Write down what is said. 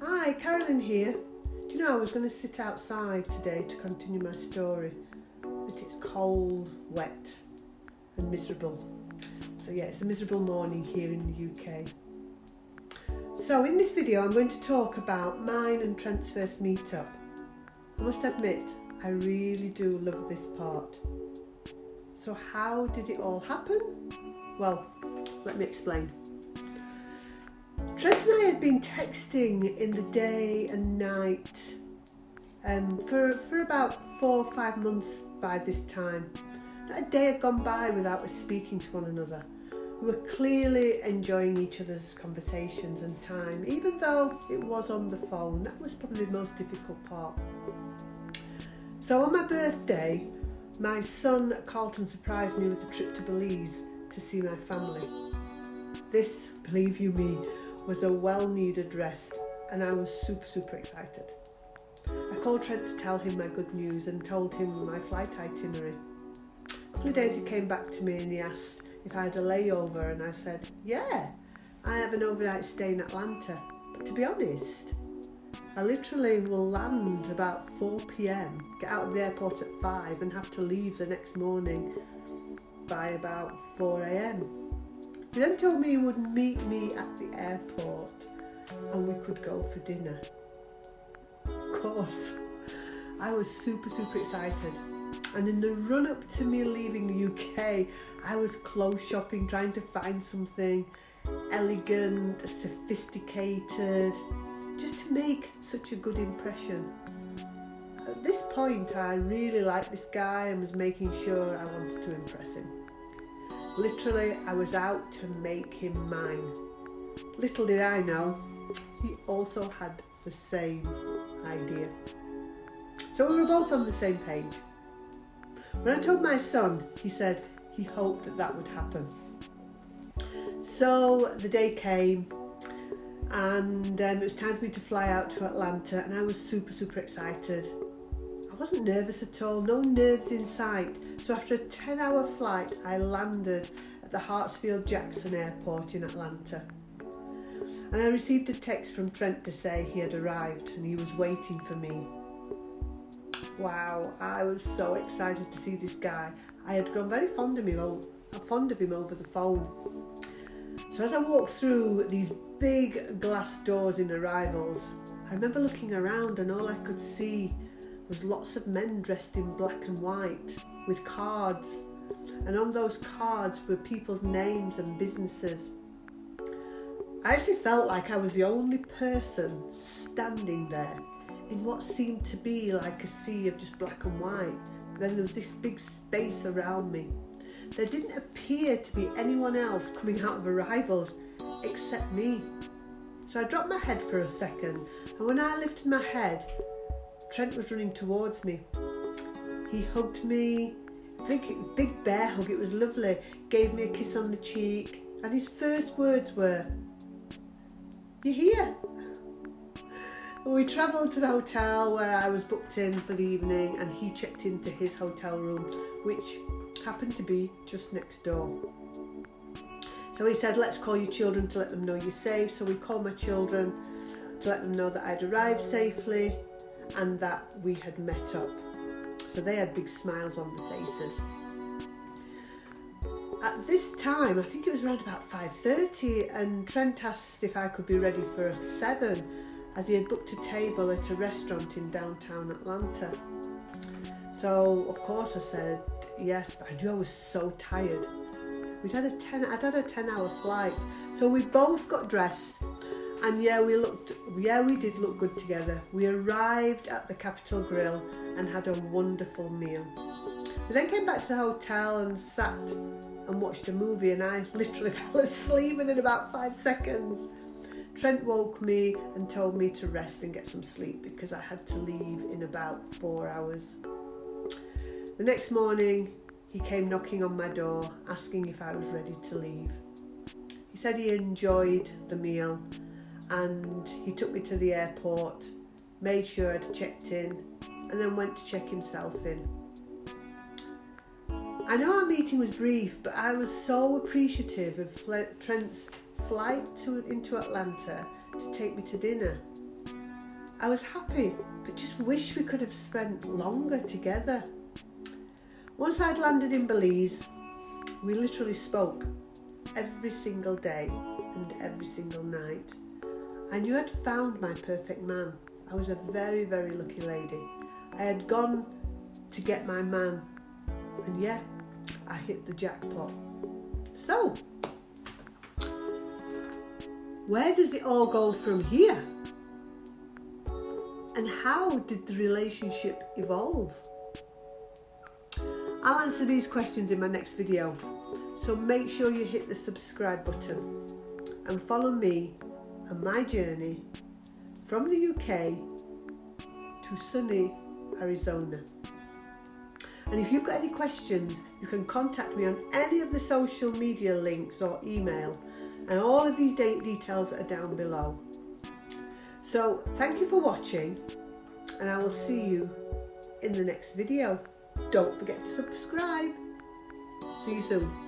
Hi, Carolyn here. Do you know I was going to sit outside today to continue my story, but it's cold, wet and miserable. So yeah, it's a miserable morning here in the UK. So in this video I'm going to talk about mine and Trent's first meet-up. I must admit, I really do love this part. So how did it all happen? Well, let me explain. Trent and I had been texting in the day and night for about 4 or 5 months by this time. Not a day had gone by without us speaking to one another. We were clearly enjoying each other's conversations and time, even though it was on the phone. That was probably the most difficult part. So on my birthday, my son Carlton surprised me with a trip to Belize to see my family. This, believe you me, was a well-needed rest, and I was super excited. I called Trent to tell him my good news and told him my flight itinerary. A couple of days he came back to me and he asked if I had a layover, and I said, yeah, I have an overnight stay in Atlanta. But to be honest, I literally will land about 4 p.m, get out of the airport at 5 and have to leave the next morning by about 4 a.m. He then told me he would meet me at the airport and we could go for dinner. Of course, I was super excited. And in the run up to me leaving the UK, I was clothes shopping, trying to find something elegant, sophisticated, just to make such a good impression. At this point, I really liked this guy and was making sure I wanted to impress him. Literally, I was out to make him mine. Little did I know, he also had the same idea. So we were both on the same page. When I told my son, he said he hoped that would happen. So the day came and it was time for me to fly out to Atlanta, and I was super excited. I wasn't nervous at all, no nerves in sight. So after a 10-hour flight, I landed at the Hartsfield-Jackson Airport in Atlanta. And I received a text from Trent to say he had arrived and he was waiting for me. Wow, I was so excited to see this guy. I had grown very fond of him over the phone. So as I walked through these big glass doors in arrivals, I remember looking around and all I could see was lots of men dressed in black and white with cards, and on those cards were people's names and businesses. I actually felt like I was the only person standing there in what seemed to be like a sea of just black and white. Then there was this big space around me. There didn't appear to be anyone else coming out of arrivals except me. So I dropped my head for a second, and when I lifted my head, Trent was running towards me. He hugged me, big bear hug, it was lovely, gave me a kiss on the cheek, and his first words were, "You're here." We travelled to the hotel where I was booked in for the evening, and he checked into his hotel room, which happened to be just next door. So he said, let's call your children to let them know you're safe. So we called my children to let them know that I'd arrived safely and that we had met up. So they had big smiles on their faces. At this time, I think it was around about 5:30, and Trent asked if I could be ready for 7, as he had booked a table at a restaurant in downtown Atlanta. So of course I said yes, but I knew I was so tired. I'd had a 10-hour flight, so we both got dressed, and we did look good together. We arrived at the Capitol Grill and had a wonderful meal. We then came back to the hotel and sat and watched a movie, and I literally fell asleep within about 5 seconds. Trent woke me and told me to rest and get some sleep because I had to leave in about 4 hours. The next morning, he came knocking on my door, asking if I was ready to leave. He said he enjoyed the meal, and he took me to the airport, made sure I'd checked in, and then went to check himself in. I know our meeting was brief, but I was so appreciative of Trent's flight into Atlanta to take me to dinner. I was happy, but just wish we could have spent longer together. Once I'd landed in Belize, we literally spoke every single day and every single night. I knew I'd found my perfect man. I was a very, very lucky lady. I had gone to get my man, and yeah, I hit the jackpot. So, where does it all go from here? And how did the relationship evolve? I'll answer these questions in my next video, so make sure you hit the subscribe button and follow me and my journey from the UK to sunny Arizona. And if you've got any questions, you can contact me on any of the social media links or email, and all of these details are down below. So thank you for watching, and I will see you in the next video. Don't forget to subscribe. See you soon.